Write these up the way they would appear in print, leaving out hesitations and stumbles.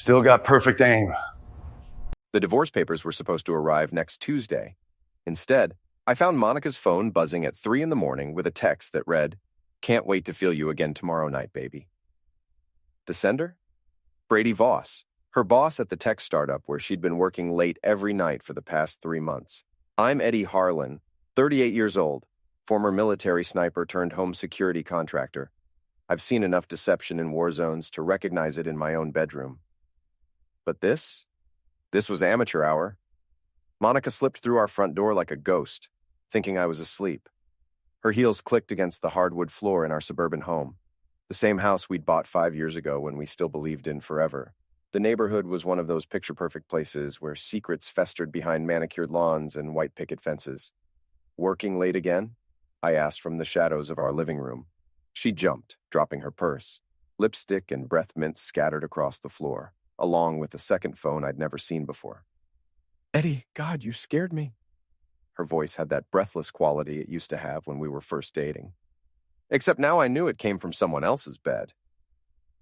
Still got perfect aim. The divorce papers were supposed to arrive next Tuesday. Instead, I found Monica's phone buzzing at 3 in the morning with a text that read, "Can't wait to feel you again tomorrow night, baby." The sender? Brady Voss, her boss at the tech startup where she'd been working late every night for the past 3 months. I'm Eddie Harlan, 38 years old, former military sniper turned home security contractor. I've seen enough deception in war zones to recognize it in my own bedroom. But this was amateur hour. Monica slipped through our front door like a ghost, thinking I was asleep. Her heels clicked against the hardwood floor in our suburban home, the same house we'd bought 5 years ago when we still believed in forever. The neighborhood was one of those picture-perfect places where secrets festered behind manicured lawns and white picket fences. "Working late again?" I asked from the shadows of our living room. She jumped, dropping her purse. Lipstick and breath mints scattered across the floor, along with a second phone I'd never seen before. "Eddie, God, you scared me." Her voice had that breathless quality it used to have when we were first dating. Except now I knew it came from someone else's bed.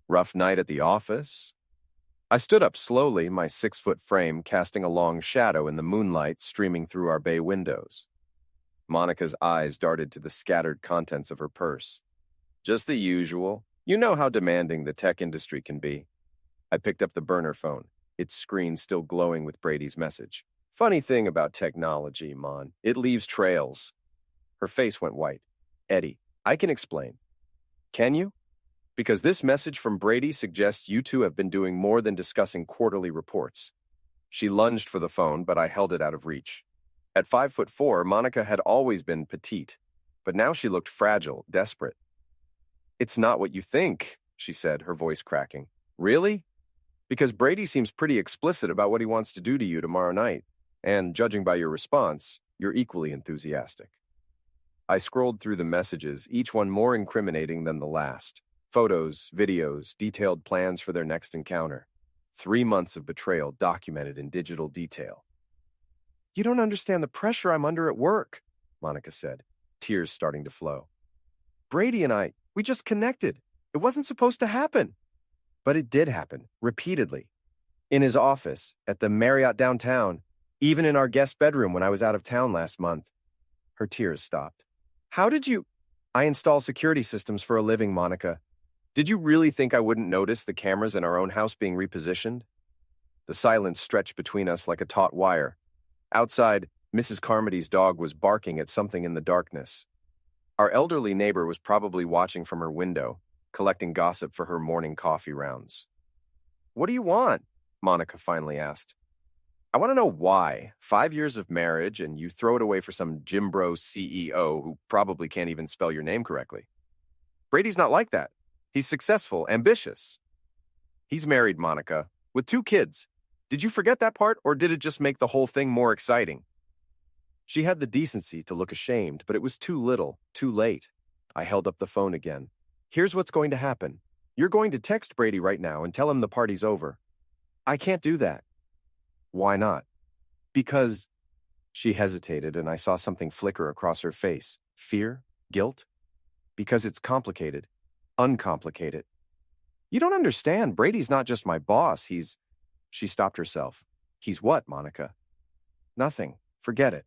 Rough night at the office? I stood up slowly, my 6-foot frame casting a long shadow in the moonlight streaming through our bay windows. Monica's eyes darted to the scattered contents of her purse. "Just the usual. You know how demanding the tech industry can be." I picked up the burner phone, its screen still glowing with Brady's message. "Funny thing about technology, Mon. It leaves trails." Her face went white. "Eddie, I can explain." "Can you? Because this message from Brady suggests you two have been doing more than discussing quarterly reports." She lunged for the phone, but I held it out of reach. At 5'4", Monica had always been petite, but now she looked fragile, desperate. "It's not what you think," she said, her voice cracking. "Really? Because Brady seems pretty explicit about what he wants to do to you tomorrow night, and judging by your response, you're equally enthusiastic." I scrolled through the messages, each one more incriminating than the last. Photos, videos, detailed plans for their next encounter. 3 months of betrayal documented in digital detail. "You don't understand the pressure I'm under at work," Monica said, tears starting to flow. "Brady and we just connected. It wasn't supposed to happen." But it did happen, repeatedly. In his office, at the Marriott downtown, even in our guest bedroom when I was out of town last month. Her tears stopped. "How did you—" "I install security systems for a living, Monica. Did you really think I wouldn't notice the cameras in our own house being repositioned?" The silence stretched between us like a taut wire. Outside, Mrs. Carmody's dog was barking at something in the darkness. Our elderly neighbor was probably watching from her window, collecting gossip for her morning coffee rounds. "What do you want?" Monica finally asked. "I want to know why. 5 years of marriage and you throw it away for some Jim Bro CEO who probably can't even spell your name correctly. Brady's not like that. He's successful, ambitious." "He's married, Monica, with 2 kids. Did you forget that part, or did it just make the whole thing more exciting?" She had the decency to look ashamed, but it was too little, too late. I held up the phone again. "Here's what's going to happen. You're going to text Brady right now and tell him the party's over." "I can't do that." "Why not?" "Because—" She hesitated, and I saw something flicker across her face. Fear? Guilt? "Because it's complicated. Uncomplicated." "You don't understand. Brady's not just my boss. He's—" She stopped herself. "He's what, Monica?" "Nothing. Forget it."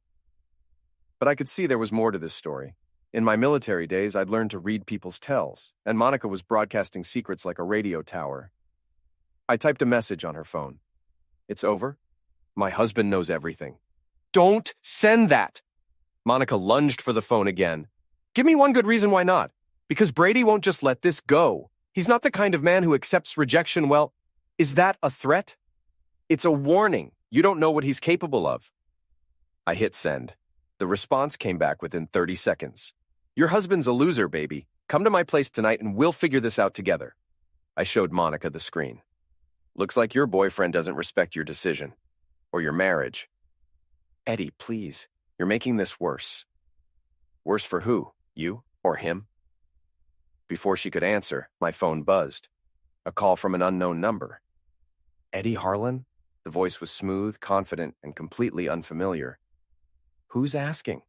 But I could see there was more to this story. In my military days, I'd learned to read people's tells, and Monica was broadcasting secrets like a radio tower. I typed a message on her phone. "It's over. My husband knows everything." "Don't send that!" Monica lunged for the phone again. "Give me one good reason why not. Because Brady won't just let this go. He's not the kind of man who accepts rejection well. Is that a threat?" "It's a warning. You don't know what he's capable of." I hit send. The response came back within 30 seconds. "Your husband's a loser, baby. Come to my place tonight and we'll figure this out together." I showed Monica the screen. "Looks like your boyfriend doesn't respect your decision. Or your marriage." "Eddie, please. You're making this worse." "Worse for who? You or him?" Before she could answer, my phone buzzed. A call from an unknown number. "Eddie Harlan?" The voice was smooth, confident, and completely unfamiliar. "Who's asking?"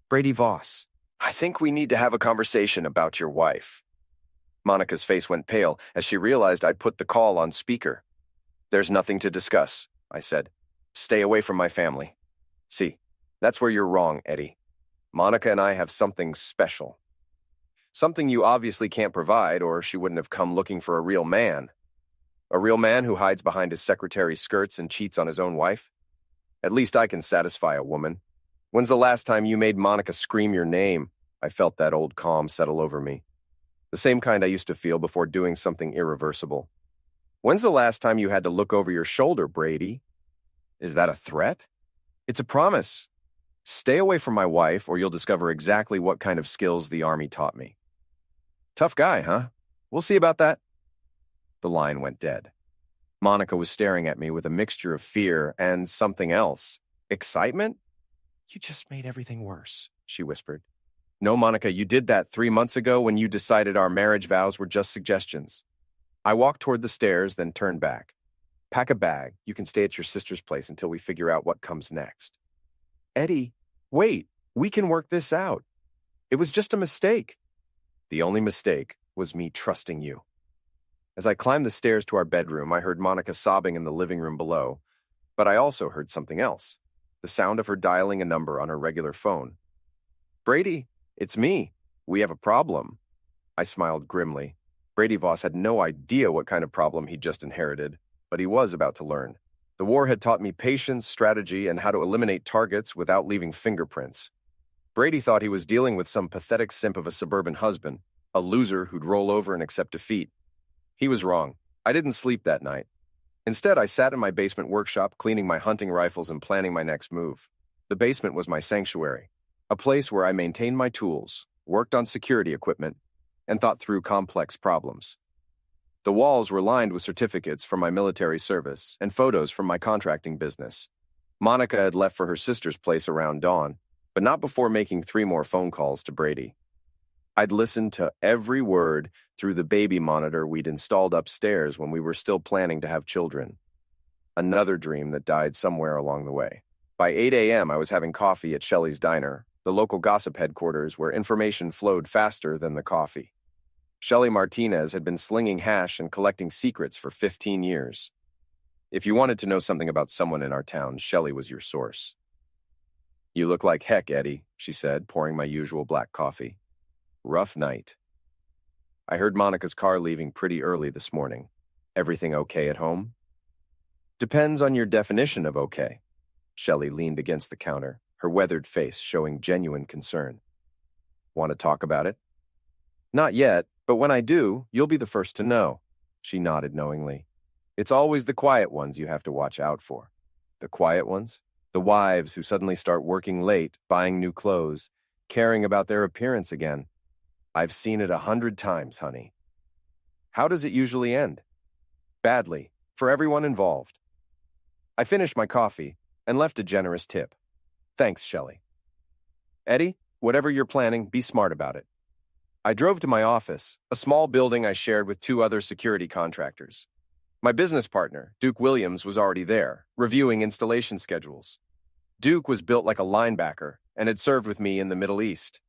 "Brady Voss. I think we need to have a conversation about your wife." Monica's face went pale as she realized I'd put the call on speaker. There's nothing to discuss, I said. Stay away from my family. See, that's where you're wrong, Eddie. Monica and I have something special. Something you obviously can't provide, or she wouldn't have come looking for a real man. A real man who hides behind his secretary's skirts and cheats on his own wife? At least I can satisfy a woman. When's the last time you made Monica scream your name? I felt that old calm settle over me. The same kind I used to feel before doing something irreversible. When's the last time you had to look over your shoulder, Brady? Is that a threat? It's a promise. Stay away from my wife, or you'll discover exactly what kind of skills the Army taught me. Tough guy, huh? We'll see about that. The line went dead. Monica was staring at me with a mixture of fear and something else. Excitement? You just made everything worse, she whispered. No, Monica, you did that 3 months ago when you decided our marriage vows were just suggestions. I walked toward the stairs, then turned back. Pack a bag. You can stay at your sister's place until we figure out what comes next. Eddie, wait. We can work this out. It was just a mistake. The only mistake was me trusting you. As I climbed the stairs to our bedroom, I heard Monica sobbing in the living room below, but I also heard something else, the sound of her dialing a number on her regular phone. Brady, it's me. We have a problem. I smiled grimly. Brady Voss had no idea what kind of problem he'd just inherited, but he was about to learn. The war had taught me patience, strategy, and how to eliminate targets without leaving fingerprints. Brady thought he was dealing with some pathetic simp of a suburban husband, a loser who'd roll over and accept defeat. He was wrong. I didn't sleep that night. Instead, I sat in my basement workshop cleaning my hunting rifles and planning my next move. The basement was my sanctuary, a place where I maintained my tools, worked on security equipment, and thought through complex problems. The walls were lined with certificates from my military service and photos from my contracting business. Monica had left for her sister's place around dawn, but not before making 3 more phone calls to Brady. I'd listened to every word through the baby monitor we'd installed upstairs when we were still planning to have children. Another dream that died somewhere along the way. By 8 a.m., I was having coffee at Shelley's Diner, the local gossip headquarters where information flowed faster than the coffee. Shelley Martinez had been slinging hash and collecting secrets for 15 years. If you wanted to know something about someone in our town, Shelley was your source. You look like heck, Eddie, she said, pouring my usual black coffee. Rough night. I heard Monica's car leaving pretty early this morning. Everything okay at home? Depends on your definition of okay. Shelley leaned against the counter, her weathered face showing genuine concern. Want to talk about it? Not yet, but when I do, you'll be the first to know. She nodded knowingly. It's always the quiet ones you have to watch out for. The quiet ones? The wives who suddenly start working late, buying new clothes, caring about their appearance again. I've seen it 100 times, honey. How does it usually end? Badly, for everyone involved. I finished my coffee and left a generous tip. Thanks, Shelley. Eddie, whatever you're planning, be smart about it. I drove to my office, a small building I shared with 2 other security contractors. My business partner, Duke Williams, was already there, reviewing installation schedules. Duke was built like a linebacker and had served with me in the Middle East.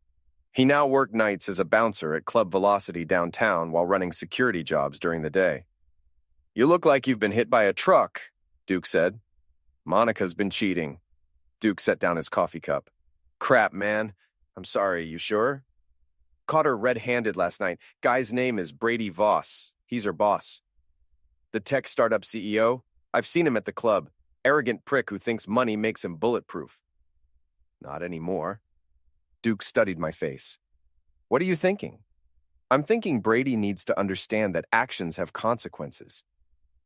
He now worked nights as a bouncer at Club Velocity downtown while running security jobs during the day. You look like you've been hit by a truck, Duke said. Monica's been cheating. Duke set down his coffee cup. Crap, man. I'm sorry, you sure? Caught her red-handed last night. Guy's name is Brady Voss. He's her boss. The tech startup CEO? I've seen him at the club. Arrogant prick who thinks money makes him bulletproof. Not anymore. Duke studied my face. What are you thinking? I'm thinking Brady needs to understand that actions have consequences.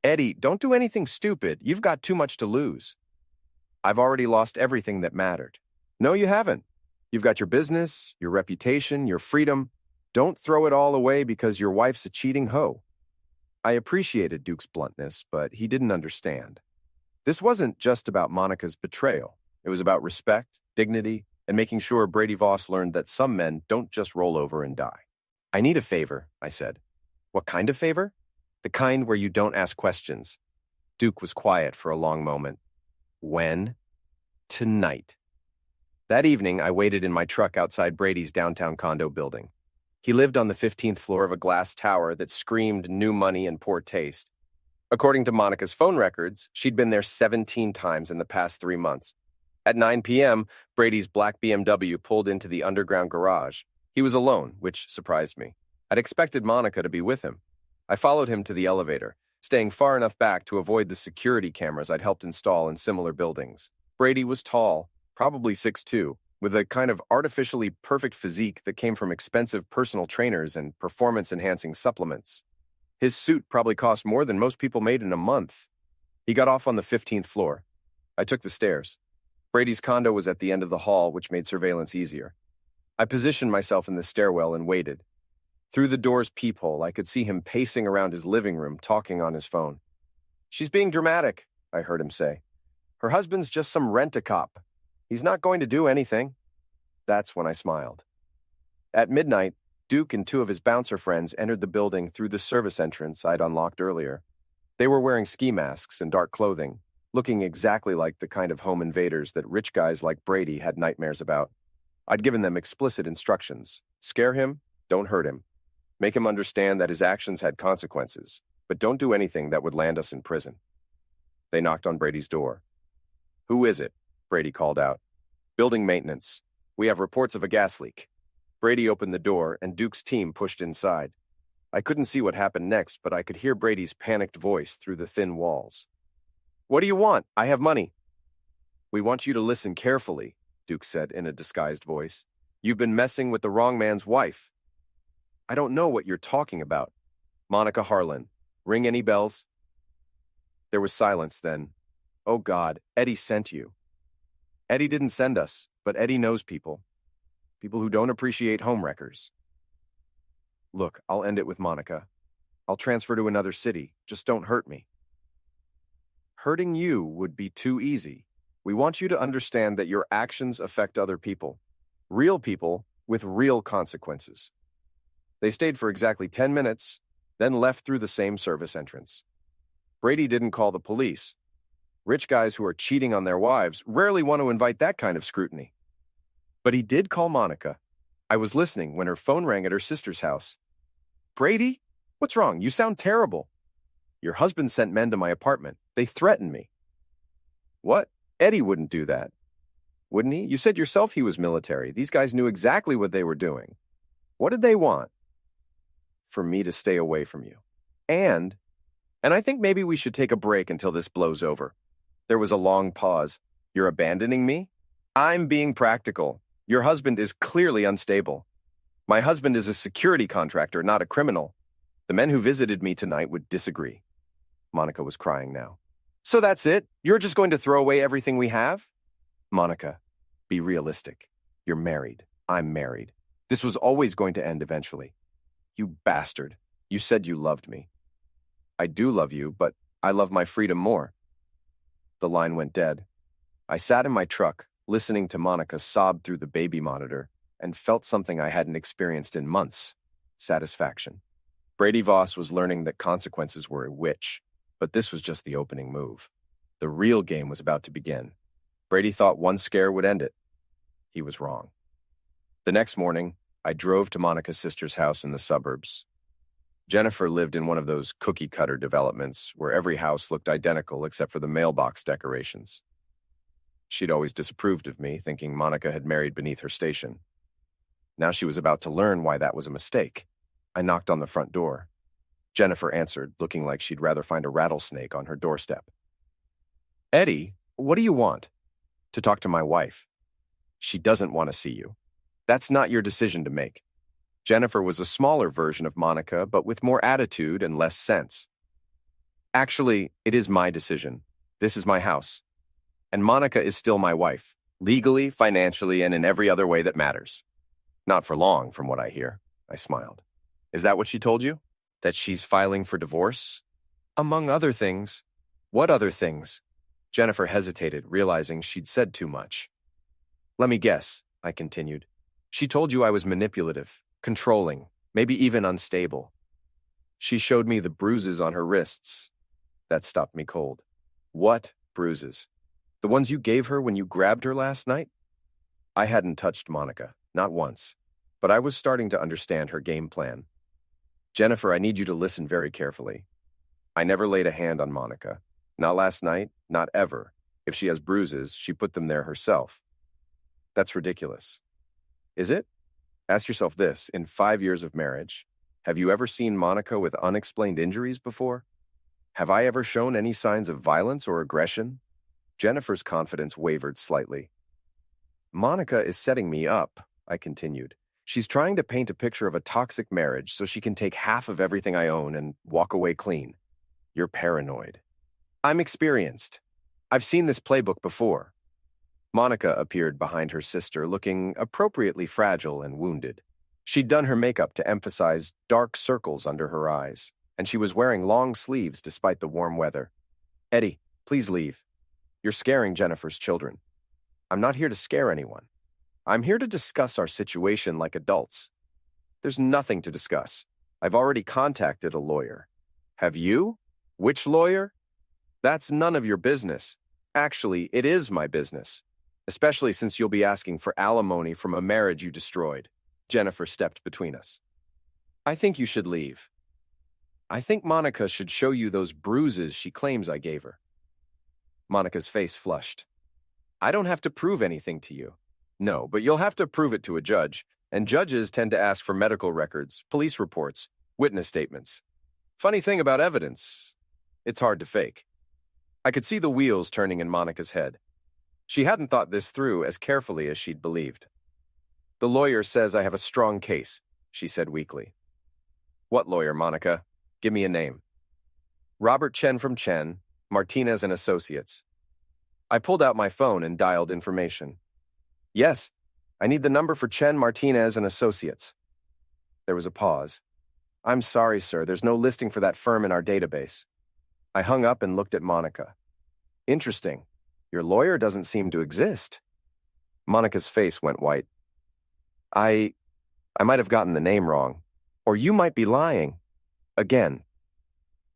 Eddie, don't do anything stupid. You've got too much to lose. I've already lost everything that mattered. No, you haven't. You've got your business, your reputation, your freedom. Don't throw it all away because your wife's a cheating hoe. I appreciated Duke's bluntness, but he didn't understand. This wasn't just about Monica's betrayal. It was about respect, dignity, and making sure Brady Voss learned that some men don't just roll over and die. I need a favor, I said. What kind of favor? The kind where you don't ask questions. Duke was quiet for a long moment. When? Tonight. That evening, I waited in my truck outside Brady's downtown condo building. He lived on the 15th floor of a glass tower that screamed new money and poor taste. According to Monica's phone records, she'd been there 17 times in the past 3 months. At 9 p.m., Brady's black BMW pulled into the underground garage. He was alone, which surprised me. I'd expected Monica to be with him. I followed him to the elevator, staying far enough back to avoid the security cameras I'd helped install in similar buildings. Brady was tall, probably 6'2", with a kind of artificially perfect physique that came from expensive personal trainers and performance-enhancing supplements. His suit probably cost more than most people made in a month. He got off on the 15th floor. I took the stairs. Brady's condo was at the end of the hall, which made surveillance easier. I positioned myself in the stairwell and waited. Through the door's peephole, I could see him pacing around his living room, talking on his phone. "She's being dramatic," I heard him say. "Her husband's just some rent-a-cop. He's not going to do anything." That's when I smiled. At midnight, Duke and two of his bouncer friends entered the building through the service entrance I'd unlocked earlier. They were wearing ski masks and dark clothing, looking exactly like the kind of home invaders that rich guys like Brady had nightmares about. I'd given them explicit instructions. Scare him, don't hurt him. Make him understand that his actions had consequences, but don't do anything that would land us in prison. They knocked on Brady's door. "Who is it?" Brady called out. "Building maintenance. We have reports of a gas leak." Brady opened the door, and Duke's team pushed inside. I couldn't see what happened next, but I could hear Brady's panicked voice through the thin walls. "What do you want? I have money." "We want you to listen carefully," Duke said in a disguised voice. "You've been messing with the wrong man's wife." "I don't know what you're talking about." "Monica Harlan. Ring any bells?" There was silence then. "Oh God, Eddie sent you." "Eddie didn't send us, but Eddie knows people. People who don't appreciate homewreckers." "Look, I'll end it with Monica. I'll transfer to another city. Just don't hurt me." "Hurting you would be too easy. We want you to understand that your actions affect other people. Real people with real consequences." They stayed for exactly 10 minutes, then left through the same service entrance. Brady didn't call the police. Rich guys who are cheating on their wives rarely want to invite that kind of scrutiny. But he did call Monica. I was listening when her phone rang at her sister's house. "Brady? What's wrong? You sound terrible." "Your husband sent men to my apartment. They threatened me." "What? Eddie wouldn't do that." "Wouldn't he? You said yourself he was military. These guys knew exactly what they were doing." "What did they want?" "For me to stay away from you. And I think maybe we should take a break until this blows over." There was a long pause. "You're abandoning me?" "I'm being practical. Your husband is clearly unstable. My husband is a security contractor, not a criminal. The men who visited me tonight would disagree." Monica was crying now. "So that's it? You're just going to throw away everything we have?" "Monica, be realistic. You're married. I'm married. This was always going to end eventually." "You bastard. You said you loved me." "I do love you, but I love my freedom more." The line went dead. I sat in my truck, listening to Monica sob through the baby monitor, and felt something I hadn't experienced in months: satisfaction. Brady Voss was learning that consequences were a witch, but this was just the opening move. The real game was about to begin. Brady thought one scare would end it. He was wrong. The next morning, I drove to Monica's sister's house in the suburbs. Jennifer lived in one of those cookie-cutter developments where every house looked identical except for the mailbox decorations. She'd always disapproved of me, thinking Monica had married beneath her station. Now she was about to learn why that was a mistake. I knocked on the front door. Jennifer answered, looking like she'd rather find a rattlesnake on her doorstep. "Eddie, what do you want?" "To talk to my wife." "She doesn't want to see you. That's not your decision to make." Jennifer was a smaller version of Monica, but with more attitude and less sense. "Actually, it is my decision. This is my house. And Monica is still my wife, legally, financially, and in every other way that matters." "Not for long, from what I hear." I smiled. "Is that what she told you? That she's filing for divorce?" "Among other things." "What other things?" Jennifer hesitated, realizing she'd said too much. "Let me guess," I continued. "She told you I was manipulative, controlling, maybe even unstable." She showed me the bruises on her wrists. That stopped me cold. "What bruises? The ones you gave her when you grabbed her last night?" I hadn't touched Monica, not once, but I was starting to understand her game plan. "Jennifer, I need you to listen very carefully. I never laid a hand on Monica. Not last night, not ever. If she has bruises, she put them there herself. That's ridiculous. Is it? Ask yourself this, in 5 years of marriage, have you ever seen Monica with unexplained injuries before? Have I ever shown any signs of violence or aggression? Jennifer's confidence wavered slightly. Monica is setting me up, I continued. She's trying to paint a picture of a toxic marriage so she can take half of everything I own and walk away clean. You're paranoid. I'm experienced. I've seen this playbook before. Monica appeared behind her sister, looking appropriately fragile and wounded. She'd done her makeup to emphasize dark circles under her eyes, and she was wearing long sleeves despite the warm weather. Eddie, please leave. You're scaring Jennifer's children. I'm not here to scare anyone. I'm here to discuss our situation like adults. There's nothing to discuss. I've already contacted a lawyer. Have you? Which lawyer? That's none of your business. Actually, it is my business, especially since you'll be asking for alimony from a marriage you destroyed. Jennifer stepped between us. I think you should leave. I think Monica should show you those bruises she claims I gave her. Monica's face flushed. I don't have to prove anything to you. No, but you'll have to prove it to a judge, and judges tend to ask for medical records, police reports, witness statements. Funny thing about evidence, it's hard to fake. I could see the wheels turning in Monica's head. She hadn't thought this through as carefully as she'd believed. The lawyer says I have a strong case, she said weakly. What lawyer, Monica? Give me a name. Robert Chen from Chen, Martinez and Associates. I pulled out my phone and dialed information. Yes, I need the number for Chen, Martinez and Associates. There was a pause. I'm sorry, sir, there's no listing for that firm in our database. I hung up and looked at Monica. Interesting. Your lawyer doesn't seem to exist. Monica's face went white. I might have gotten the name wrong. Or you might be lying. Again.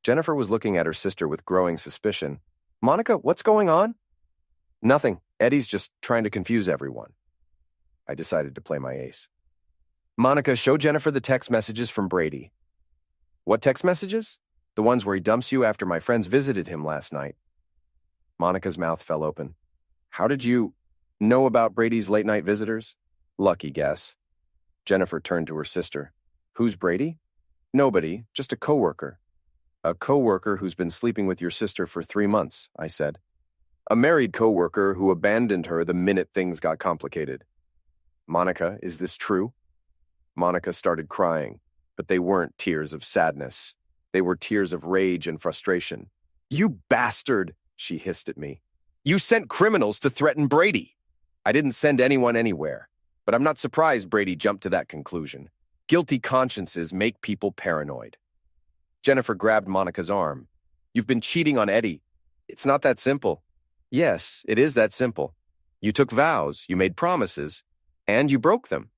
Jennifer was looking at her sister with growing suspicion. Monica, what's going on? Nothing. Eddie's just trying to confuse everyone. I decided to play my ace. Monica, show Jennifer the text messages from Brady. What text messages? The ones where he dumps you after my friends visited him last night. Monica's mouth fell open. How did you know about Brady's late-night visitors? Lucky guess. Jennifer turned to her sister. Who's Brady? Nobody, just a coworker. A coworker who's been sleeping with your sister for 3 months, I said. A married coworker who abandoned her the minute things got complicated. Monica, is this true? Monica started crying, but they weren't tears of sadness. They were tears of rage and frustration. You bastard, she hissed at me. You sent criminals to threaten Brady. I didn't send anyone anywhere, but I'm not surprised Brady jumped to that conclusion. Guilty consciences make people paranoid. Jennifer grabbed Monica's arm. You've been cheating on Eddie. It's not that simple. Yes, it is that simple. You took vows, you made promises, and you broke them.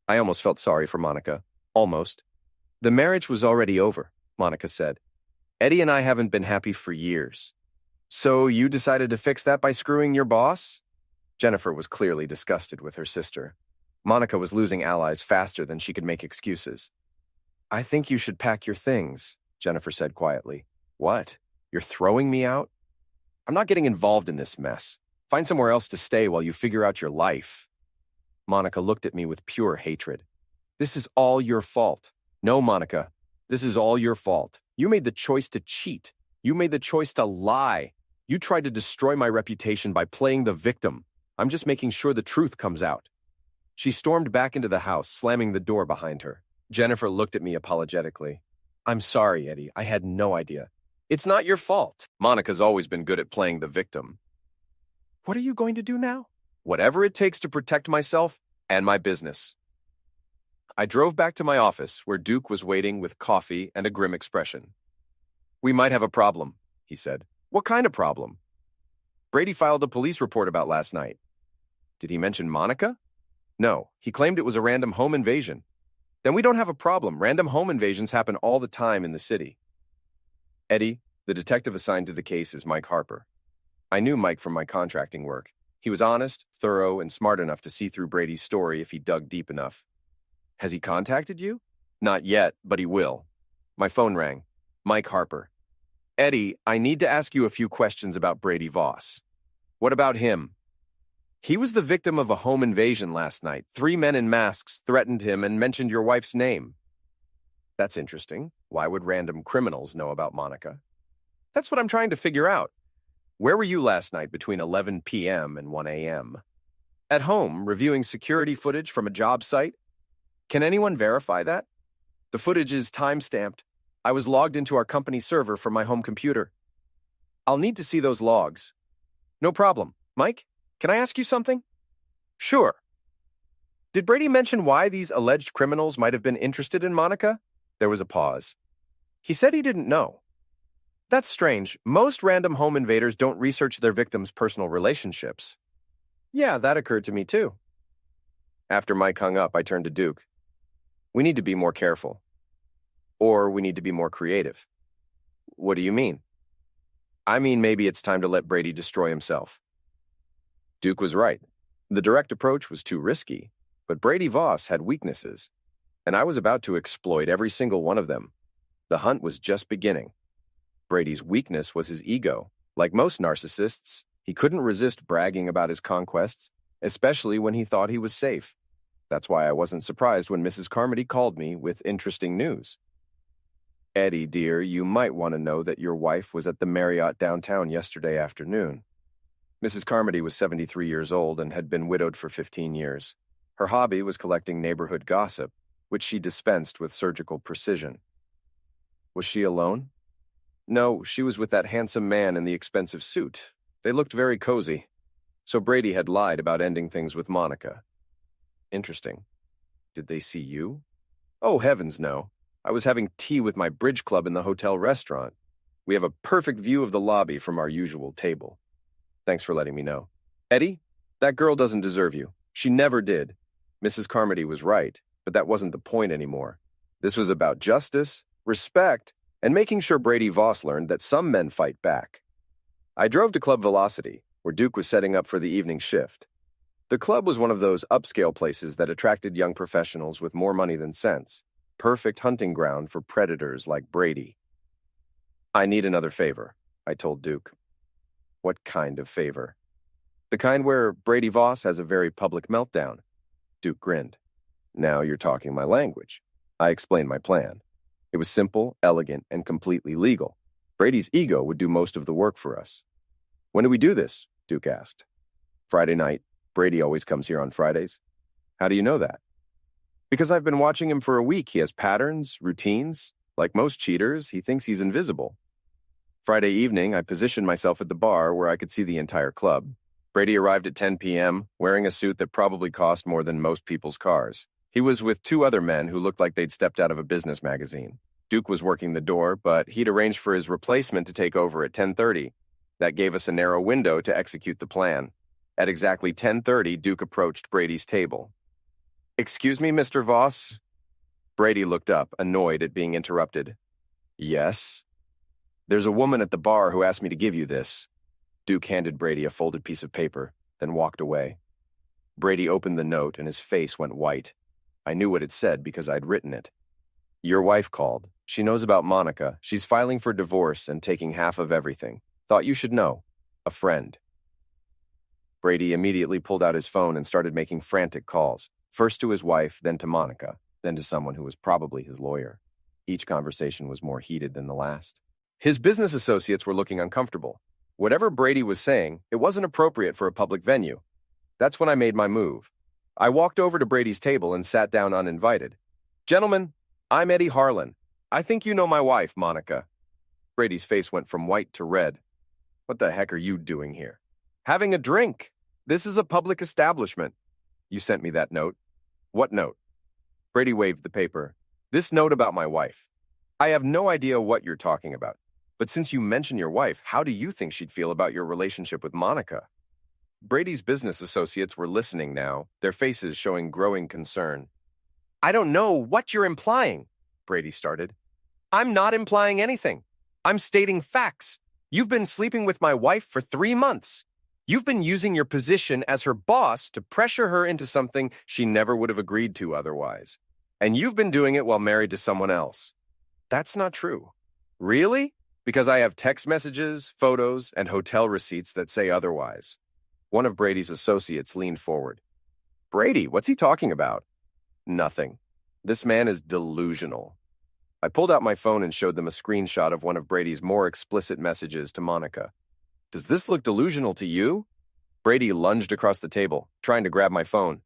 I almost felt sorry for Monica. Almost. The marriage was already over, Monica said. Eddie and I haven't been happy for years. So you decided to fix that by screwing your boss? Jennifer was clearly disgusted with her sister. Monica was losing allies faster than she could make excuses. I think you should pack your things, Jennifer said quietly. What? You're throwing me out? I'm not getting involved in this mess. Find somewhere else to stay while you figure out your life. Monica looked at me with pure hatred. This is all your fault. No, Monica, this is all your fault. You made the choice to cheat. You made the choice to lie. You tried to destroy my reputation by playing the victim. I'm just making sure the truth comes out. She stormed back into the house, slamming the door behind her. Jennifer looked at me apologetically. I'm sorry, Eddie. I had no idea. It's not your fault. Monica's always been good at playing the victim. What are you going to do now? Whatever it takes to protect myself and my business. I drove back to my office, where Duke was waiting with coffee and a grim expression. We might have a problem, he said. What kind of problem? Brady filed a police report about last night. Did he mention Monica? No, he claimed it was a random home invasion. Then we don't have a problem. Random home invasions happen all the time in the city. Eddie, the detective assigned to the case, is Mike Harper. I knew Mike from my contracting work. He was honest, thorough, and smart enough to see through Brady's story if he dug deep enough. Has he contacted you? Not yet, but he will. My phone rang. Mike Harper. Eddie, I need to ask you a few questions about Brady Voss. What about him? He was the victim of a home invasion last night. 3 men in masks threatened him and mentioned your wife's name. That's interesting. Why would random criminals know about Monica? That's what I'm trying to figure out. Where were you last night between 11 p.m. and 1 a.m.? At home, reviewing security footage from a job site? Can anyone verify that? The footage is time-stamped. I was logged into our company server from my home computer. I'll need to see those logs. No problem. Mike, can I ask you something? Sure. Did Brady mention why these alleged criminals might have been interested in Monica? There was a pause. He said he didn't know. That's strange. Most random home invaders don't research their victims' personal relationships. Yeah, that occurred to me too. After Mike hung up, I turned to Duke. We need to be more careful. Or we need to be more creative. What do you mean? I mean, maybe it's time to let Brady destroy himself. Duke was right. The direct approach was too risky, but Brady Voss had weaknesses, and I was about to exploit every single one of them. The hunt was just beginning. Brady's weakness was his ego. Like most narcissists, he couldn't resist bragging about his conquests, especially when he thought he was safe. That's why I wasn't surprised when Mrs. Carmody called me with interesting news. Eddie, dear, you might want to know that your wife was at the Marriott downtown yesterday afternoon. Mrs. Carmody was 73 years old and had been widowed for 15 years. Her hobby was collecting neighborhood gossip, which she dispensed with surgical precision. Was she alone? No, she was with that handsome man in the expensive suit. They looked very cozy. So Brady had lied about ending things with Monica. Interesting. Did they see you? Oh, heavens no. I was having tea with my bridge club in the hotel restaurant. We have a perfect view of the lobby from our usual table. Thanks for letting me know. Eddie, that girl doesn't deserve you. She never did. Mrs. Carmody was right, but that wasn't the point anymore. This was about justice, respect, and making sure Brady Voss learned that some men fight back. I drove to Club Velocity, where Duke was setting up for the evening shift. The club was one of those upscale places that attracted young professionals with more money than sense. Perfect hunting ground for predators like Brady. I need another favor, I told Duke. What kind of favor? The kind where Brady Voss has a very public meltdown. Duke grinned. Now you're talking my language. I explained my plan. It was simple, elegant, and completely legal. Brady's ego would do most of the work for us. When do we do this? Duke asked. Friday night. Brady always comes here on Fridays. How do you know that? Because I've been watching him for a week. He has patterns, routines. Like most cheaters, he thinks he's invisible. Friday evening, I positioned myself at the bar where I could see the entire club. Brady arrived at 10 p.m., wearing a suit that probably cost more than most people's cars. He was with 2 other men who looked like they'd stepped out of a business magazine. Duke was working the door, but he'd arranged for his replacement to take over at 10:30. That gave us a narrow window to execute the plan. At exactly 10:30, Duke approached Brady's table. Excuse me, Mr. Voss? Brady looked up, annoyed at being interrupted. Yes? There's a woman at the bar who asked me to give you this. Duke handed Brady a folded piece of paper, then walked away. Brady opened the note and his face went white. I knew what it said because I'd written it. Your wife called. She knows about Monica. She's filing for divorce and taking half of everything. Thought you should know. A friend. Brady immediately pulled out his phone and started making frantic calls. First to his wife, then to Monica, then to someone who was probably his lawyer. Each conversation was more heated than the last. His business associates were looking uncomfortable. Whatever Brady was saying, it wasn't appropriate for a public venue. That's when I made my move. I walked over to Brady's table and sat down uninvited. Gentlemen, I'm Eddie Harlan. I think you know my wife, Monica. Brady's face went from white to red. What the heck are you doing here? Having a drink. This is a public establishment. You sent me that note. What note? Brady waved the paper. This note about my wife. I have no idea what you're talking about. But since you mention your wife, how do you think she'd feel about your relationship with Monica? Brady's business associates were listening now, their faces showing growing concern. I don't know what you're implying, Brady started. I'm not implying anything. I'm stating facts. You've been sleeping with my wife for 3 months. You've been using your position as her boss to pressure her into something she never would have agreed to otherwise. And you've been doing it while married to someone else. That's not true. Really? Because I have text messages, photos, and hotel receipts that say otherwise. One of Brady's associates leaned forward. Brady, what's he talking about? Nothing. This man is delusional. I pulled out my phone and showed them a screenshot of one of Brady's more explicit messages to Monica. Does this look delusional to you? Brady lunged across the table, trying to grab my phone.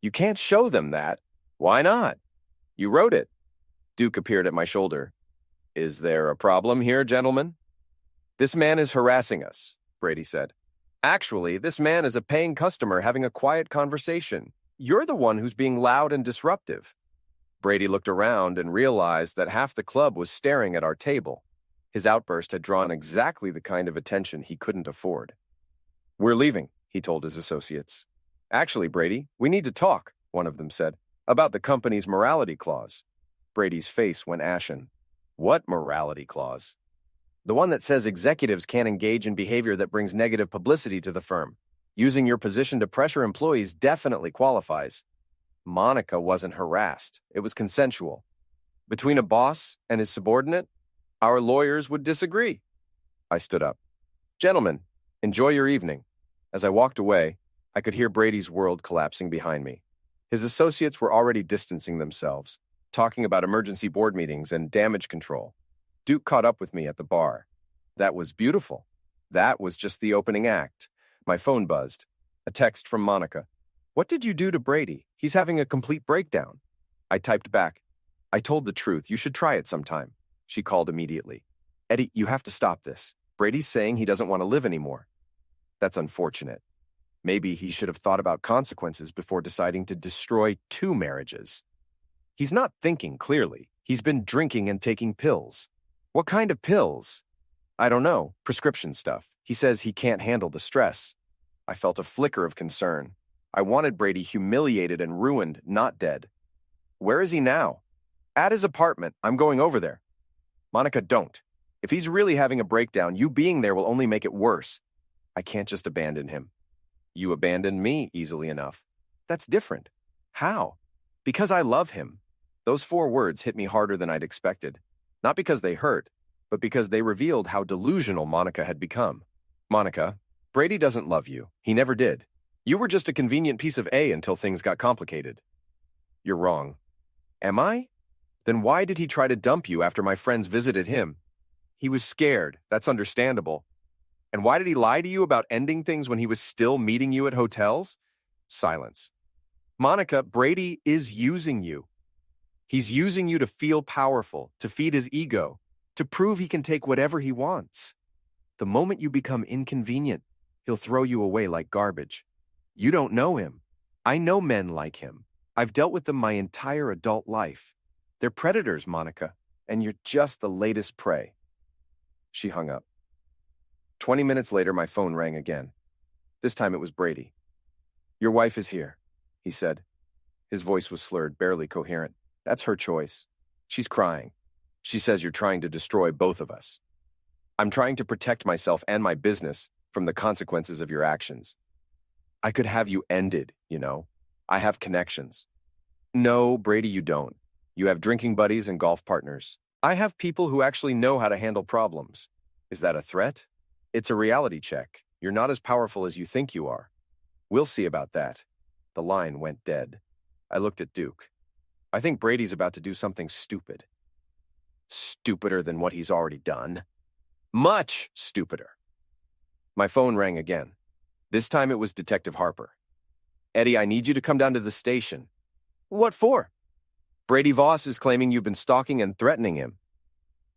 You can't show them that. Why not? You wrote it. Duke appeared at my shoulder. Is there a problem here, gentlemen? This man is harassing us, Brady said. Actually, this man is a paying customer having a quiet conversation. You're the one who's being loud and disruptive. Brady looked around and realized that half the club was staring at our table. His outburst had drawn exactly the kind of attention he couldn't afford. We're leaving, he told his associates. Actually, Brady, we need to talk, one of them said, about the company's morality clause. Brady's face went ashen. What morality clause? The one that says executives can't engage in behavior that brings negative publicity to the firm. Using your position to pressure employees definitely qualifies. Monica wasn't harassed. It was consensual. Between a boss and his subordinate, our lawyers would disagree. I stood up. Gentlemen, enjoy your evening. As I walked away, I could hear Brady's world collapsing behind me. His associates were already distancing themselves, talking about emergency board meetings and damage control. Duke caught up with me at the bar. That was beautiful. That was just the opening act. My phone buzzed. A text from Monica. What did you do to Brady? He's having a complete breakdown. I typed back. I told the truth. You should try it sometime. She called immediately. Eddie, you have to stop this. Brady's saying he doesn't want to live anymore. That's unfortunate. Maybe he should have thought about consequences before deciding to destroy 2 marriages. He's not thinking clearly. He's been drinking and taking pills. What kind of pills? I don't know. Prescription stuff. He says he can't handle the stress. I felt a flicker of concern. I wanted Brady humiliated and ruined, not dead. Where is he now? At his apartment. I'm going over there. Monica, don't. If he's really having a breakdown, you being there will only make it worse. I can't just abandon him. You abandoned me easily enough. That's different. How? Because I love him. Those 4 words hit me harder than I'd expected. Not because they hurt, but because they revealed how delusional Monica had become. Monica, Brady doesn't love you. He never did. You were just a convenient piece of A until things got complicated. You're wrong. Am I? Then why did he try to dump you after my friends visited him? He was scared. That's understandable. And why did he lie to you about ending things when he was still meeting you at hotels? Silence. Monica, Brady is using you. He's using you to feel powerful, to feed his ego, to prove he can take whatever he wants. The moment you become inconvenient, he'll throw you away like garbage. You don't know him. I know men like him. I've dealt with them my entire adult life. They're predators, Monica, and you're just the latest prey. She hung up. 20 minutes later, my phone rang again. This time it was Brady. Your wife is here, he said. His voice was slurred, barely coherent. That's her choice. She's crying. She says you're trying to destroy both of us. I'm trying to protect myself and my business from the consequences of your actions. I could have you ended, you know. I have connections. No, Brady, you don't. You have drinking buddies and golf partners. I have people who actually know how to handle problems. Is that a threat? It's a reality check. You're not as powerful as you think you are. We'll see about that. The line went dead. I looked at Duke. I think Brady's about to do something stupid. Stupider than what he's already done. Much stupider. My phone rang again. This time it was Detective Harper. Eddie, I need you to come down to the station. What for? Brady Voss is claiming you've been stalking and threatening him.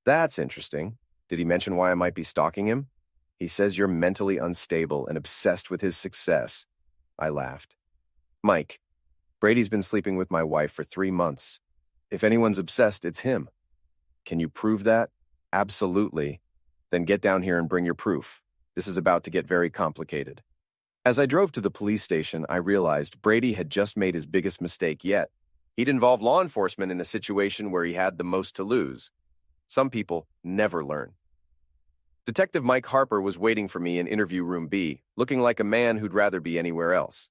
That's interesting. Did he mention why I might be stalking him? He says you're mentally unstable and obsessed with his success. I laughed. Mike, Brady's been sleeping with my wife for 3 months. If anyone's obsessed, it's him. Can you prove that? Absolutely. Then get down here and bring your proof. This is about to get very complicated. As I drove to the police station, I realized Brady had just made his biggest mistake yet. He'd involved law enforcement in a situation where he had the most to lose. Some people never learn. Detective Mike Harper was waiting for me in interview room B, looking like a man who'd rather be anywhere else.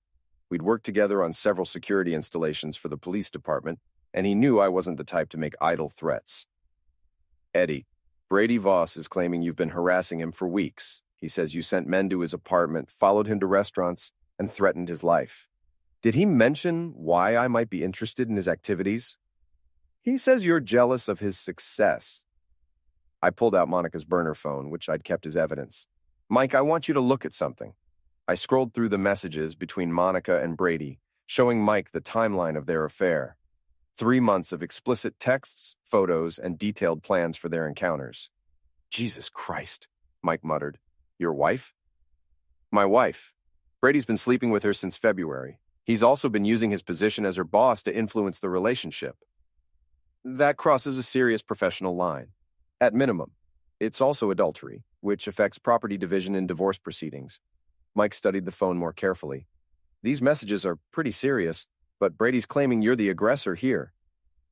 We'd worked together on several security installations for the police department, and he knew I wasn't the type to make idle threats. Eddie, Brady Voss is claiming you've been harassing him for weeks. He says you sent men to his apartment, followed him to restaurants, and threatened his life. Did he mention why I might be interested in his activities? He says you're jealous of his success. I pulled out Monica's burner phone, which I'd kept as evidence. Mike, I want you to look at something. I scrolled through the messages between Monica and Brady, showing Mike the timeline of their affair. 3 months of explicit texts, photos, and detailed plans for their encounters. Jesus Christ, Mike muttered. Your wife? My wife. Brady's been sleeping with her since February. He's also been using his position as her boss to influence the relationship. That crosses a serious professional line. At minimum, it's also adultery, which affects property division in divorce proceedings. Mike studied the phone more carefully. These messages are pretty serious, but Brady's claiming you're the aggressor here.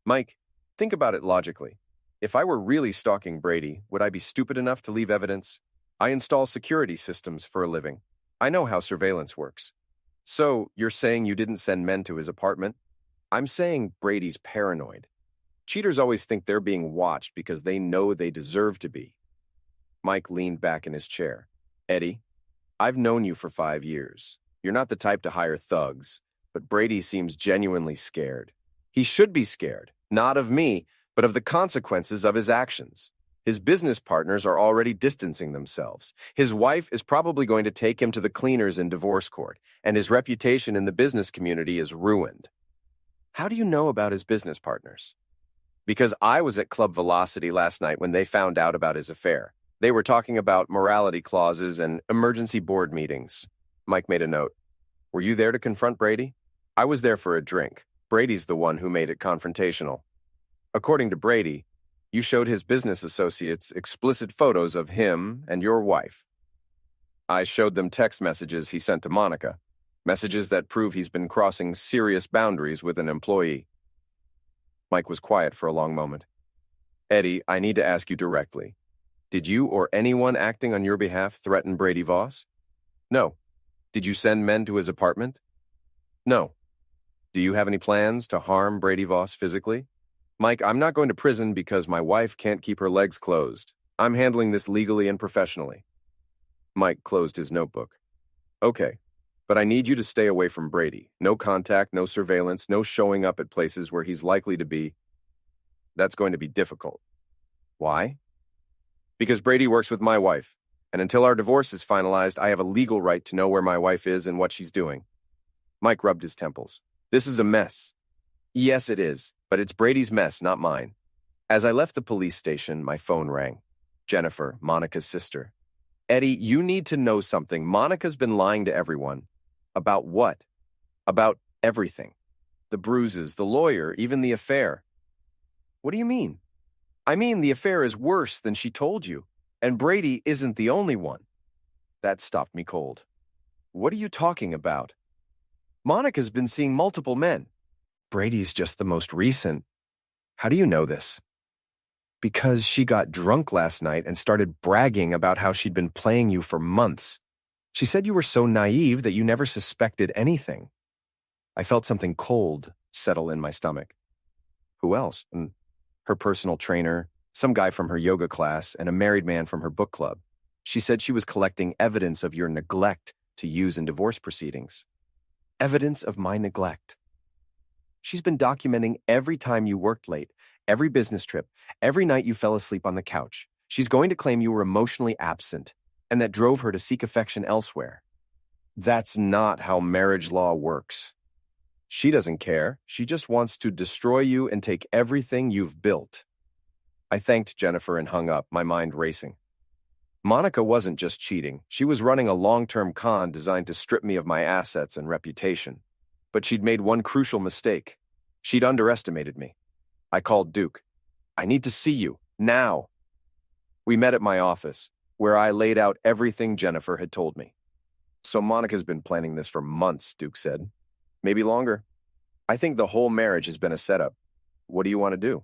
Mike, think about it logically. If I were really stalking Brady, would I be stupid enough to leave evidence? I install security systems for a living. I know how surveillance works. So, you're saying you didn't send men to his apartment? I'm saying Brady's paranoid. Cheaters always think they're being watched because they know they deserve to be. Mike leaned back in his chair. Eddie, I've known you for 5 years. You're not the type to hire thugs, but Brady seems genuinely scared. He should be scared, not of me, but of the consequences of his actions. His business partners are already distancing themselves. His wife is probably going to take him to the cleaners in divorce court, and his reputation in the business community is ruined. How do you know about his business partners? Because I was at Club Velocity last night when they found out about his affair. They were talking about morality clauses and emergency board meetings. Mike made a note. Were you there to confront Brady? I was there for a drink. Brady's the one who made it confrontational. According to Brady, you showed his business associates explicit photos of him and your wife. I showed them text messages he sent to Monica, messages that prove he's been crossing serious boundaries with an employee. Mike was quiet for a long moment. Eddie, I need to ask you directly. Did you or anyone acting on your behalf threaten Brady Voss? No. Did you send men to his apartment? No. Do you have any plans to harm Brady Voss physically? Mike, I'm not going to prison because my wife can't keep her legs closed. I'm handling this legally and professionally. Mike closed his notebook. Okay, but I need you to stay away from Brady. No contact, no surveillance, no showing up at places where he's likely to be. That's going to be difficult. Why? Because Brady works with my wife, and until our divorce is finalized, I have a legal right to know where my wife is and what she's doing. Mike rubbed his temples. This is a mess. Yes, it is, but it's Brady's mess, not mine. As I left the police station, my phone rang. Jennifer, Monica's sister. Eddie, you need to know something. Monica's been lying to everyone. About what? About everything. The bruises, the lawyer, even the affair. What do you mean? I mean, the affair is worse than she told you, and Brady isn't the only one. That stopped me cold. What are you talking about? Monica's been seeing multiple men. Brady's just the most recent. How do you know this? Because she got drunk last night and started bragging about how she'd been playing you for months. She said you were so naive that you never suspected anything. I felt something cold settle in my stomach. Who else? Her personal trainer, some guy from her yoga class, and a married man from her book club. She said she was collecting evidence of your neglect to use in divorce proceedings. Evidence of my neglect. She's been documenting every time you worked late, every business trip, every night you fell asleep on the couch. She's going to claim you were emotionally absent, and that drove her to seek affection elsewhere. That's not how marriage law works. She doesn't care. She just wants to destroy you and take everything you've built. I thanked Jennifer and hung up, my mind racing. Monica wasn't just cheating. She was running a long-term con designed to strip me of my assets and reputation. But she'd made one crucial mistake. She'd underestimated me. I called Duke. I need to see you, now. We met at my office, where I laid out everything Jennifer had told me. So Monica's been planning this for months, Duke said. Maybe longer. I think the whole marriage has been a setup. What do you want to do?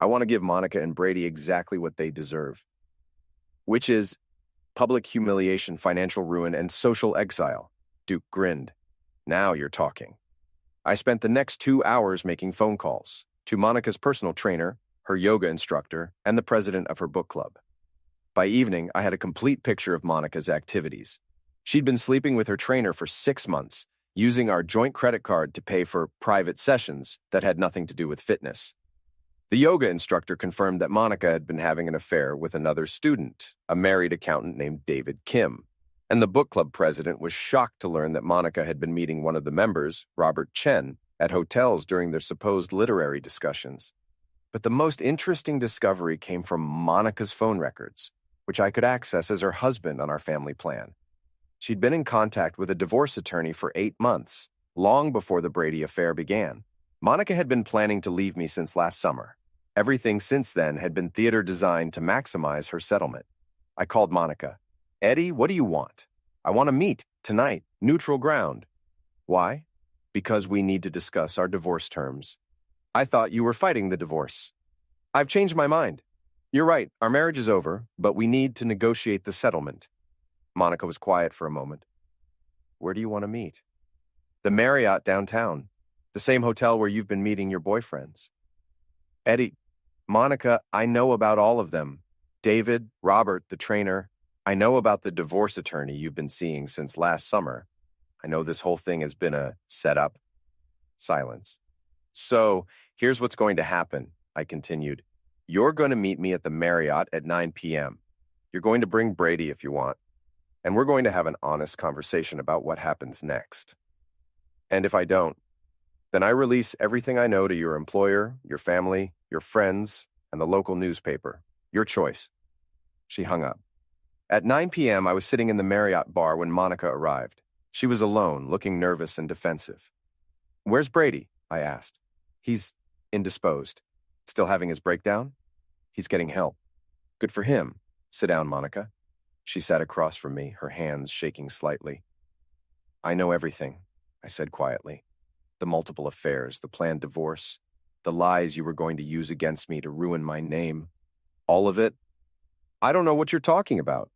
I want to give Monica and Brady exactly what they deserve, which is public humiliation, financial ruin, and social exile. Duke grinned. Now you're talking. I spent the next 2 hours making phone calls to Monica's personal trainer, her yoga instructor, and the president of her book club. By evening, I had a complete picture of Monica's activities. She'd been sleeping with her trainer for 6 months, using our joint credit card to pay for private sessions that had nothing to do with fitness. The yoga instructor confirmed that Monica had been having an affair with another student, a married accountant named David Kim. And the book club president was shocked to learn that Monica had been meeting one of the members, Robert Chen, at hotels during their supposed literary discussions. But the most interesting discovery came from Monica's phone records, which I could access as her husband on our family plan. She'd been in contact with a divorce attorney for 8 months, long before the Brady affair began. Monica had been planning to leave me since last summer. Everything since then had been theater designed to maximize her settlement. I called Monica. Eddie, what do you want? I want to meet tonight, neutral ground. Why? Because we need to discuss our divorce terms. I thought you were fighting the divorce. I've changed my mind. You're right, our marriage is over, but we need to negotiate the settlement. Monica was quiet for a moment. Where do you want to meet? The Marriott downtown, the same hotel where you've been meeting your boyfriends. Eddie, Monica, I know about all of them. David, Robert, the trainer. I know about the divorce attorney you've been seeing since last summer. I know this whole thing has been a setup. Silence. So, here's what's going to happen, I continued. You're going to meet me at the Marriott at 9 p.m. You're going to bring Brady if you want. And we're going to have an honest conversation about what happens next. And if I don't, then I release everything I know to your employer, your family, your friends, and the local newspaper. Your choice. She hung up. At 9 p.m., I was sitting in the Marriott bar when Monica arrived. She was alone, looking nervous and defensive. Where's Brady? I asked. He's indisposed. Still having his breakdown? He's getting help. Good for him. Sit down, Monica. She sat across from me, her hands shaking slightly. I know everything, I said quietly. The multiple affairs, the planned divorce, the lies you were going to use against me to ruin my name. All of it? I don't know what you're talking about.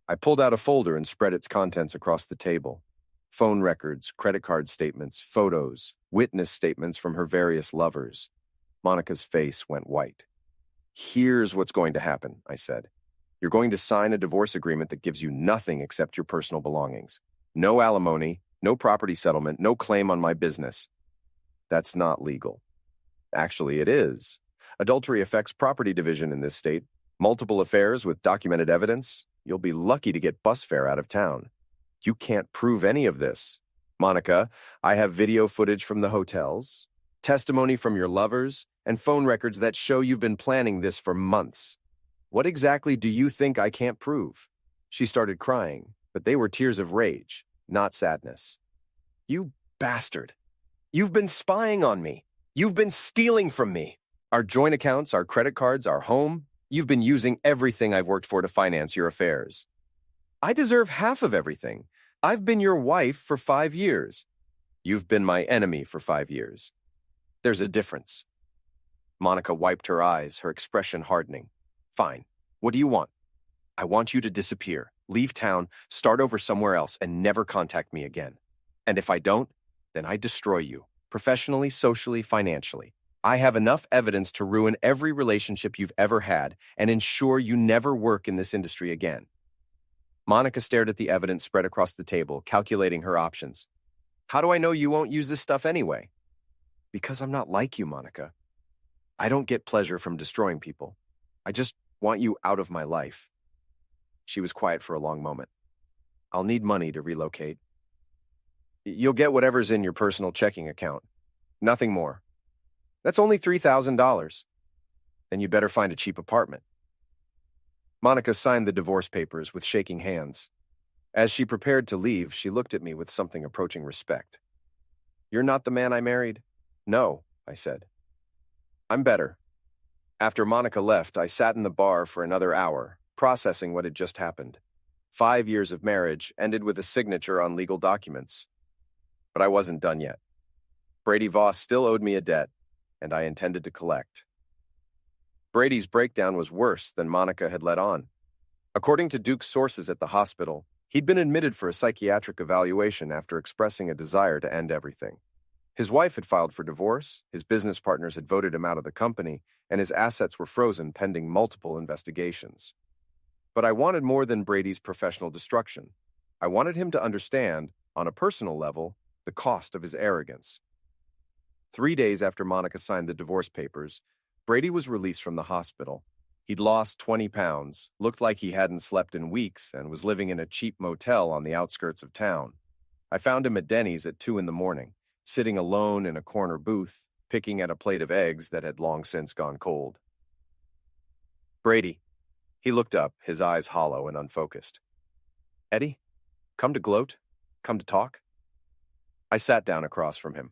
I pulled out a folder and spread its contents across the table. Phone records, credit card statements, photos, witness statements from her various lovers. Monica's face went white. Here's what's going to happen, I said. You're going to sign a divorce agreement that gives you nothing except your personal belongings. No alimony, no property settlement, no claim on my business. That's not legal. Actually, it is. Adultery affects property division in this state. Multiple affairs with documented evidence. You'll be lucky to get bus fare out of town. You can't prove any of this. Monica, I have video footage from the hotels, testimony from your lovers, and phone records that show you've been planning this for months. What exactly do you think I can't prove? She started crying, but they were tears of rage, not sadness. You bastard. You've been spying on me. You've been stealing from me. Our joint accounts, our credit cards, our home. You've been using everything I've worked for to finance your affairs. I deserve half of everything. I've been your wife for 5 years. You've been my enemy for 5 years. There's a difference. Monica wiped her eyes, her expression hardening. Fine. What do you want? I want you to disappear, leave town, start over somewhere else, and never contact me again. And if I don't, then I destroy you, professionally, socially, financially. I have enough evidence to ruin every relationship you've ever had and ensure you never work in this industry again. Monica stared at the evidence spread across the table, calculating her options. How do I know you won't use this stuff anyway? Because I'm not like you, Monica. I don't get pleasure from destroying people. I just want you out of my life. She was quiet for a long moment. I'll need money to relocate. You'll get whatever's in your personal checking account. Nothing more. That's only $3,000. Then you better find a cheap apartment. Monica signed the divorce papers with shaking hands. As she prepared to leave, she looked at me with something approaching respect. You're not the man I married? No, I said. I'm better. After Monica left, I sat in the bar for another hour, processing what had just happened. 5 years of marriage ended with a signature on legal documents. But I wasn't done yet. Brady Voss still owed me a debt, and I intended to collect. Brady's breakdown was worse than Monica had let on. According to Duke's sources at the hospital, he'd been admitted for a psychiatric evaluation after expressing a desire to end everything. His wife had filed for divorce, his business partners had voted him out of the company, and his assets were frozen pending multiple investigations. But I wanted more than Brady's professional destruction. I wanted him to understand, on a personal level, the cost of his arrogance. 3 days after Monica signed the divorce papers, Brady was released from the hospital. He'd lost 20 pounds, looked like he hadn't slept in weeks, and was living in a cheap motel on the outskirts of town. I found him at Denny's at 2 in the morning, sitting alone in a corner booth, picking at a plate of eggs that had long since gone cold. Brady. He looked up, his eyes hollow and unfocused. Eddie? Come to gloat? Come to talk? I sat down across from him.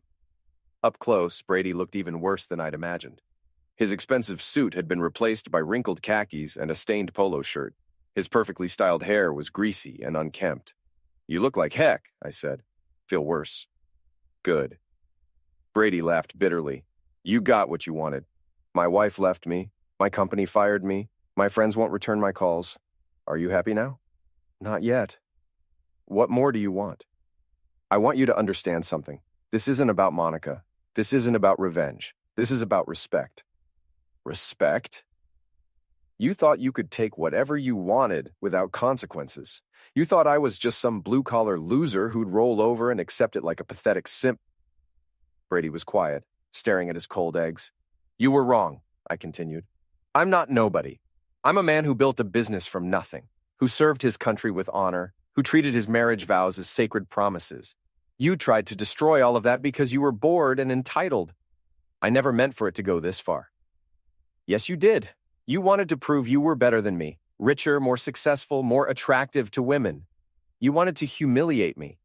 Up close, Brady looked even worse than I'd imagined. His expensive suit had been replaced by wrinkled khakis and a stained polo shirt. His perfectly styled hair was greasy and unkempt. You look like heck, I said. Feel worse. Good. Brady laughed bitterly. You got what you wanted. My wife left me. My company fired me. My friends won't return my calls. Are you happy now? Not yet. What more do you want? I want you to understand something. This isn't about Monica. This isn't about revenge. This is about respect. Respect? You thought you could take whatever you wanted without consequences. You thought I was just some blue-collar loser who'd roll over and accept it like a pathetic simp. Brady was quiet, staring at his cold eggs. You were wrong, I continued. I'm not nobody. I'm a man who built a business from nothing, who served his country with honor, who treated his marriage vows as sacred promises. You tried to destroy all of that because you were bored and entitled. I never meant for it to go this far. Yes, you did. You wanted to prove you were better than me, richer, more successful, more attractive to women. You wanted to humiliate me.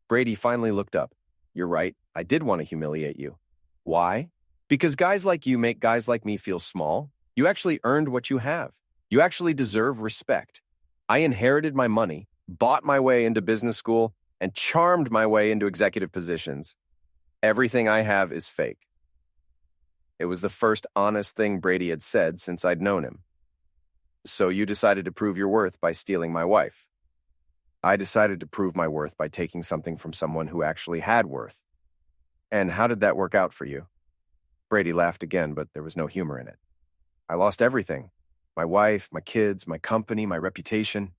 Brady finally looked up. You're right, I did want to humiliate you. Why? Because guys like you make guys like me feel small. You actually earned what you have. You actually deserve respect. I inherited my money, bought my way into business school, and charmed my way into executive positions. Everything I have is fake. It was the first honest thing Brady had said since I'd known him. So you decided to prove your worth by stealing my wife. I decided to prove my worth by taking something from someone who actually had worth. And how did that work out for you? Brady laughed again, but there was no humor in it. I lost everything. My wife, my kids, my company, my reputation.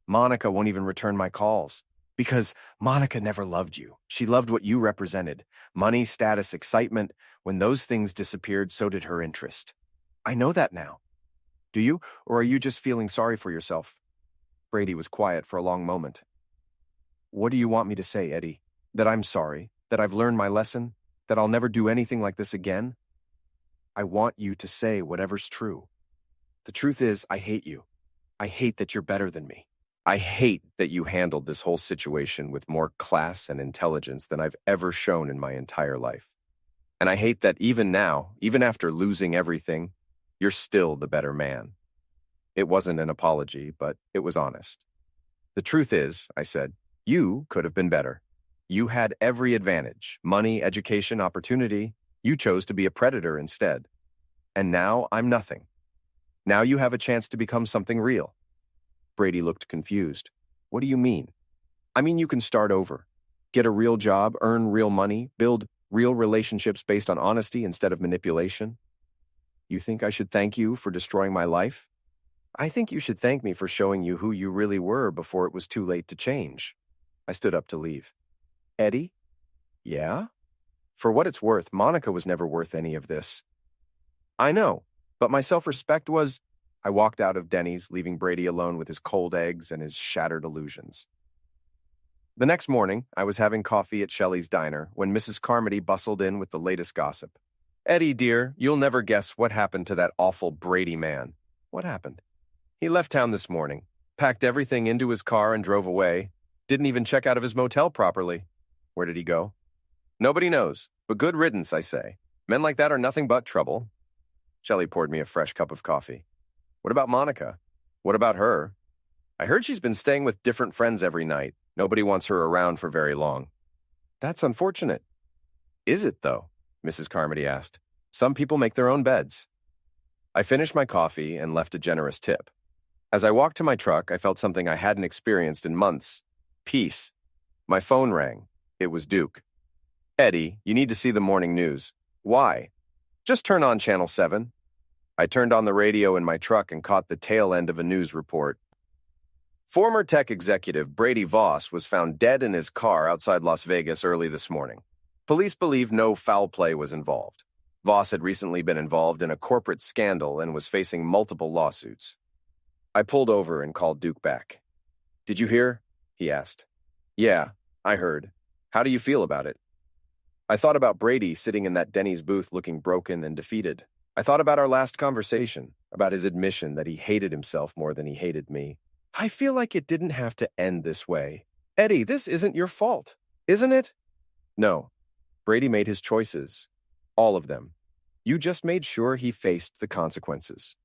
Monica won't even return my calls. Because Monica never loved you. She loved what you represented. Money, status, excitement. When those things disappeared, so did her interest. I know that now. Do you? Or are you just feeling sorry for yourself? Brady was quiet for a long moment. What do you want me to say, Eddie? That I'm sorry? That I've learned my lesson? That I'll never do anything like this again? I want you to say whatever's true. The truth is, I hate you. I hate that you're better than me. I hate that you handled this whole situation with more class and intelligence than I've ever shown in my entire life. And I hate that even now, even after losing everything, you're still the better man. It wasn't an apology, but it was honest. The truth is, I said, you could have been better. You had every advantage, money, education, opportunity. You chose to be a predator instead. And now I'm nothing. Now you have a chance to become something real. Brady looked confused. What do you mean? I mean, you can start over. Get a real job, earn real money, build real relationships based on honesty instead of manipulation. You think I should thank you for destroying my life? I think you should thank me for showing you who you really were before it was too late to change. I stood up to leave. Eddie? Yeah? For what it's worth, Monica was never worth any of this. I know, but my self-respect was... I walked out of Denny's, leaving Brady alone with his cold eggs and his shattered illusions. The next morning, I was having coffee at Shelley's diner when Mrs. Carmody bustled in with the latest gossip. Eddie, dear, you'll never guess what happened to that awful Brady man. What happened? He left town this morning, packed everything into his car and drove away, didn't even check out of his motel properly. Where did he go? Nobody knows, but good riddance, I say. Men like that are nothing but trouble. Shelley poured me a fresh cup of coffee. What about Monica? What about her? I heard she's been staying with different friends every night. Nobody wants her around for very long. That's unfortunate. Is it, though? Mrs. Carmody asked. Some people make their own beds. I finished my coffee and left a generous tip. As I walked to my truck, I felt something I hadn't experienced in months. Peace. My phone rang. It was Duke. Eddie, you need to see the morning news. Why? Just turn on Channel 7. I turned on the radio in my truck and caught the tail end of a news report. Former tech executive Brady Voss was found dead in his car outside Las Vegas early this morning. Police believe no foul play was involved. Voss had recently been involved in a corporate scandal and was facing multiple lawsuits. I pulled over and called Duke back. "Did you hear?" he asked. "Yeah, I heard. How do you feel about it?" I thought about Brady sitting in that Denny's booth looking broken and defeated. I thought about our last conversation, about his admission that he hated himself more than he hated me. I feel like it didn't have to end this way. Eddie, this isn't your fault, isn't it? No. Brady made his choices. All of them. You just made sure he faced the consequences.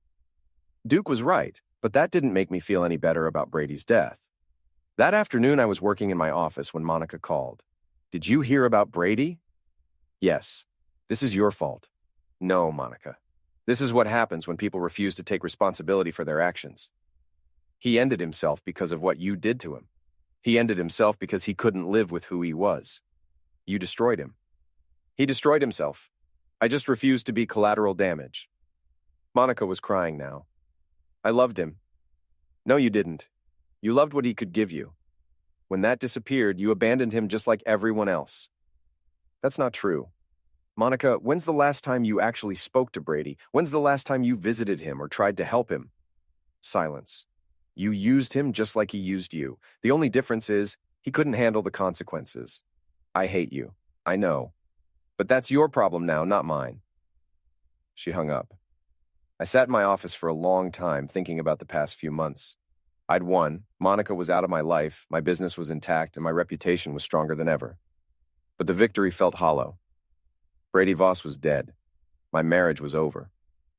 Duke was right, but that didn't make me feel any better about Brady's death. That afternoon, I was working in my office when Monica called. "Did you hear about Brady?" "Yes. This is your fault." "No, Monica. This is what happens when people refuse to take responsibility for their actions. He ended himself because of what you did to him. He ended himself because he couldn't live with who he was. You destroyed him. He destroyed himself. I just refused to be collateral damage." Monica was crying now. "I loved him." "No, you didn't. You loved what he could give you. When that disappeared, you abandoned him just like everyone else." "That's not true. Monica, when's the last time you actually spoke to Brady? When's the last time you visited him or tried to help him?" Silence. "You used him just like he used you. The only difference is he couldn't handle the consequences. I hate you. I know. But that's your problem now, not mine." She hung up. I sat in my office for a long time thinking about the past few months. I'd won, Monica was out of my life, my business was intact, and my reputation was stronger than ever. But the victory felt hollow. Brady Voss was dead. My marriage was over.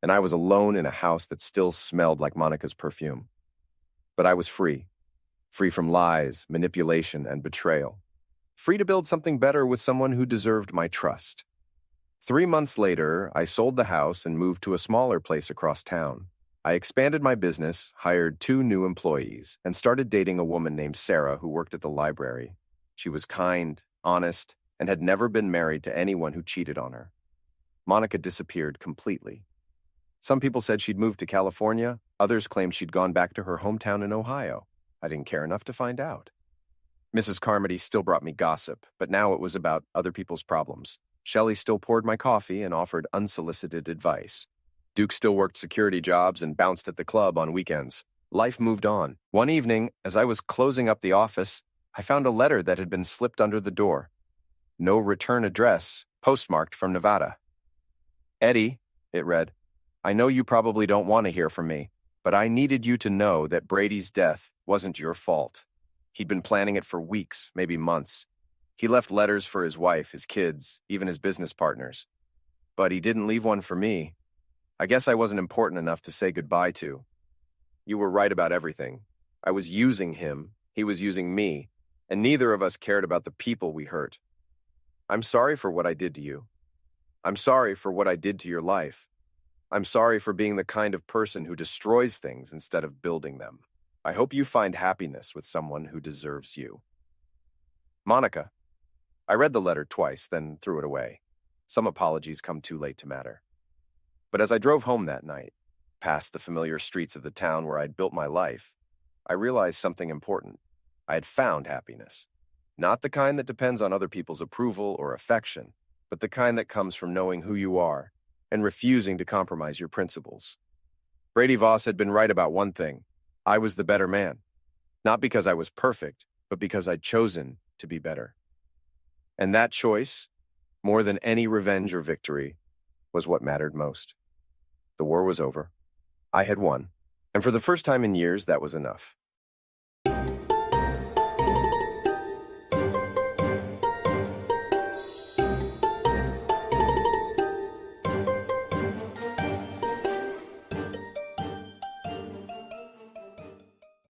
And I was alone in a house that still smelled like Monica's perfume. But I was free. Free from lies, manipulation, and betrayal. Free to build something better with someone who deserved my trust. 3 months later, I sold the house and moved to a smaller place across town. I expanded my business, hired 2 new employees, and started dating a woman named Sarah who worked at the library. She was kind, honest, and had never been married to anyone who cheated on her. Monica disappeared completely. Some people said she'd moved to California, others claimed she'd gone back to her hometown in Ohio. I didn't care enough to find out. Mrs. Carmody still brought me gossip, but now it was about other people's problems. Shelley still poured my coffee and offered unsolicited advice. Duke still worked security jobs and bounced at the club on weekends. Life moved on. One evening, as I was closing up the office, I found a letter that had been slipped under the door. No return address, postmarked from Nevada. "Eddie," it read, "I know you probably don't want to hear from me, but I needed you to know that Brady's death wasn't your fault. He'd been planning it for weeks, maybe months. He left letters for his wife, his kids, even his business partners. But he didn't leave one for me. I guess I wasn't important enough to say goodbye to. You were right about everything. I was using him, he was using me, and neither of us cared about the people we hurt. I'm sorry for what I did to you. I'm sorry for what I did to your life. I'm sorry for being the kind of person who destroys things instead of building them. I hope you find happiness with someone who deserves you. Monica." I read the letter twice, then threw it away. Some apologies come too late to matter. But as I drove home that night, past the familiar streets of the town where I'd built my life, I realized something important. I had found happiness. Not the kind that depends on other people's approval or affection, but the kind that comes from knowing who you are and refusing to compromise your principles. Brady Voss had been right about one thing. I was the better man. Not because I was perfect, but because I'd chosen to be better. And that choice, more than any revenge or victory, was what mattered most. The war was over. I had won. And for the first time in years, that was enough.